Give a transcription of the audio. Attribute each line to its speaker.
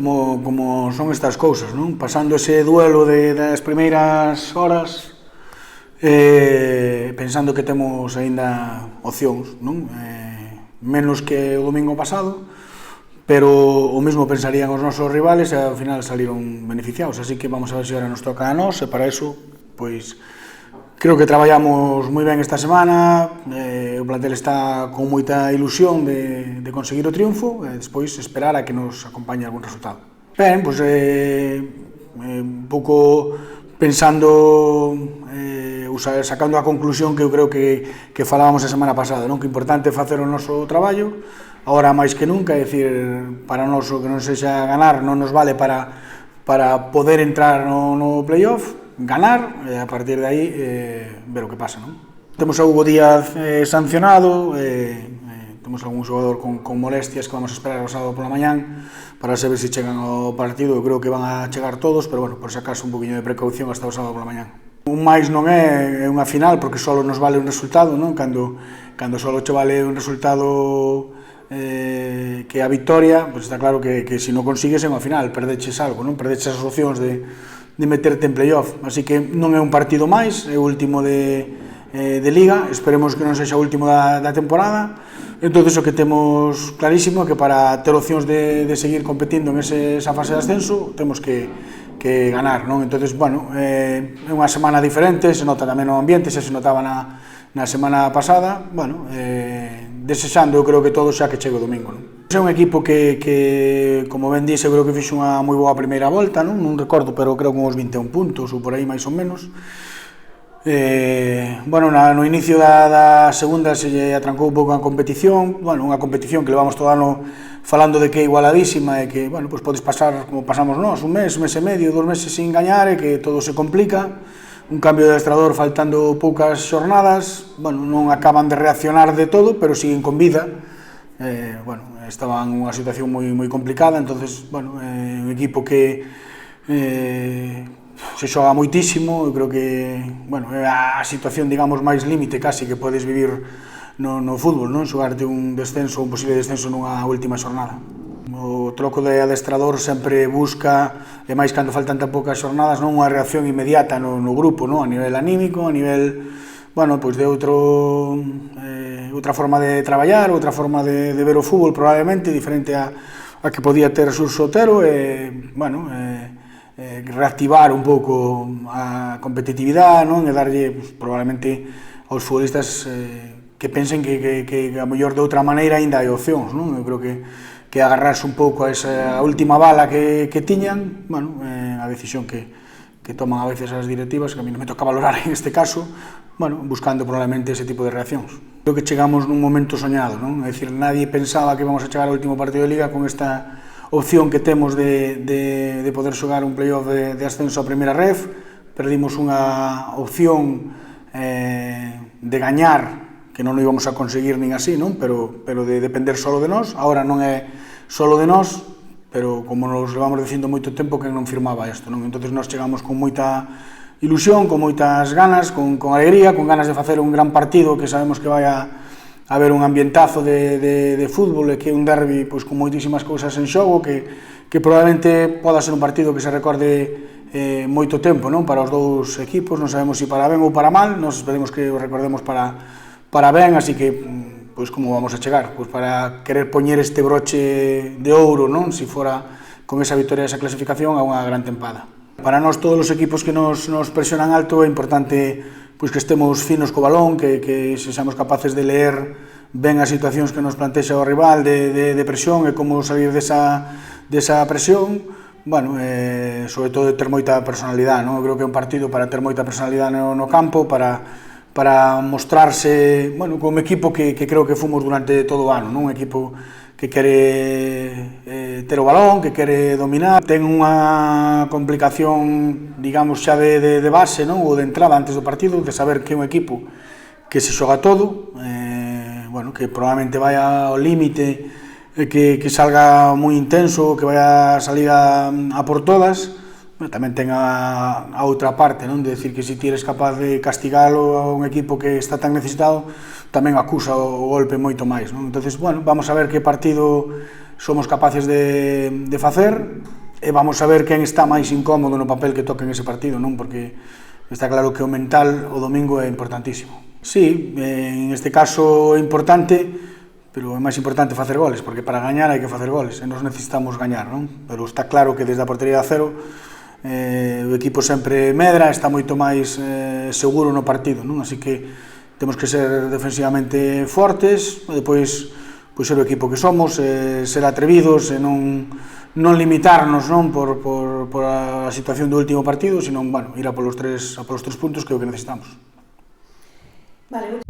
Speaker 1: Como son estas cousas, non? Pasando ese duelo das primeiras horas, pensando que temos aínda opcións, non? Menos que o domingo pasado, pero o mesmo pensarían os nosos rivales e ao final saliron beneficiados, así que vamos a ver se agora nos toca a nós, e para iso, pois, creo que traballamos moi ben esta semana, o plantel está con moita ilusión de conseguir o triunfo e despois esperar a que nos acompañe algún resultado. Ben, pois, un pouco pensando, sacando a conclusión que eu creo que falábamos a semana pasada, non? Que é importante facer o noso traballo, agora máis que nunca, é dicir, para nós o que non sexa ganar non nos vale para poder entrar no playoff, ganar, e a partir de aí ver o que pasa, non? Temos a Hugo Díaz sancionado, temos algún xogador con molestias que vamos a esperar o sábado pola mañán para saber se chegan ao partido. Eu creo que van a chegar todos, pero bueno, por si acaso un poquinho de precaución hasta o sábado pola mañán. Un máis non é unha final porque só nos vale un resultado, non? Cando só che vale un resultado que a victoria, pois está claro que se non consigues é unha final, perdeches algo, non? Perdeches as opcións de meterte en playoff, así que non é un partido máis, é o último de Liga, esperemos que non sexa o último da temporada. Entonces o que temos clarísimo é que para ter opcións de seguir competindo en esa fase de ascenso temos que ganar, non? Entonces, bueno, é unha semana diferente, se nota tamén no ambiente, se notaba na semana pasada, bueno, desexando, eu creo que todo xa que chegue o domingo, non? É un equipo que, como ben dise, eu creo que fixo unha moi boa primeira volta, non recordo, pero creo que uns 21 puntos ou por aí máis ou menos. Bueno, no inicio da segunda se lle atrancou un pouco a competición, bueno, unha competición que levamos todo ano falando de que é igualadísima e que, bueno, pois podes pasar como pasamos nós, un mes e medio, 2 meses sin gañar e que todo se complica, un cambio de adestrador faltando poucas xornadas, bueno, non acaban de reaccionar de todo, pero siguen con vida, bueno, estaban en unha situación moi complicada, entonces, bueno, un equipo que se xoga moitísimo, eu creo que, bueno, é a situación, digamos, máis límite casi que podes vivir no fútbol, non? Xogarte un descenso, un posible descenso nunha última xornada. O troco de adestrador sempre busca, e máis cando faltan tan poucas xornadas, non unha reacción inmediata no grupo, non? A nivel anímico, a nivel, bueno, pois de outra forma de traballar, outra forma de ver o fútbol probablemente, diferente a que podía ter Xurxo Otero, e, bueno, reactivar un pouco a competitividade, non? E darlle, probablemente, aos futbolistas que pensen que a mellor de outra maneira ainda hai opcións, non? Eu creo que agarrarse un pouco a esa última bala que tiñan, bueno, a decisión que toman a veces as directivas, que a mí non me toca valorar en este caso, bueno, buscando probablemente ese tipo de reaccións. Creo que chegamos nun momento soñado, non? É dicir, nadie pensaba que íbamos a chegar ao último partido de Liga con esta opción que temos de poder xogar un playoff de ascenso a primeira ref, perdimos unha opción de gañar, que non o íbamos a conseguir nin así, non? Pero de depender solo de nós, agora non é solo de nós, pero como nos levamos dicindo moito tempo que non firmaba isto, non? Entón nós chegamos con moita ilusión, con moitas ganas, con alegría, con ganas de facer un gran partido que sabemos que vai a haber un ambientazo de fútbol e que é un derbi pois, con moitísimas cousas en xogo que probablemente poda ser un partido que se recorde moito tempo, non? Para os dous equipos, non sabemos se para ben ou para mal, nós esperemos que o recordemos para ben, así que, pois como vamos a chegar? Pois para querer poñer este broche de ouro, non? Se fora con esa victoria esa clasificación a unha gran tempada. Para nós todos os equipos que nos presionan alto é importante pois que estemos finos co balón, que sexamos capaces de leer ben as situacións que nos plantexa o rival de presión e como salir desa presión, bueno, sobre todo de ter moita personalidade, non? Eu creo que é un partido para ter moita personalidade no campo, para mostrarse, bueno, como equipo que creo que fomos durante todo o ano, non? Un equipo que quere ter o balón, que quere dominar, ten unha complicación, digamos, xa de base, non? Ou de entrada antes do partido, de saber que é un equipo que se xoga todo, bueno, que probablemente vai ao límite, que salga moi intenso, que vai a salir a por todas, tamén ten a outra parte, non? De decir que se ti eres capaz de castigalo a un equipo que está tan necesitado, tamén acusa o golpe moito máis, non? Entonces, bueno, vamos a ver que partido somos capaces de facer, e vamos a ver quen está máis incómodo no papel que toque en ese partido, non? Porque está claro que o mental o domingo é importantísimo. Sí, en este caso é importante, pero é máis importante facer goles, porque para gañar hai que facer goles, e nos necesitamos gañar, non? Pero está claro que desde a portería de cero o equipo sempre medra, está moito máis seguro no partido, non? Así que temos que ser defensivamente fortes, e depois ser o equipo que somos, ser atrevidos e non limitarnos, non, por a situación do último partido, sino, bueno, ir a polos tres puntos que é o que necesitamos.
Speaker 2: Vale.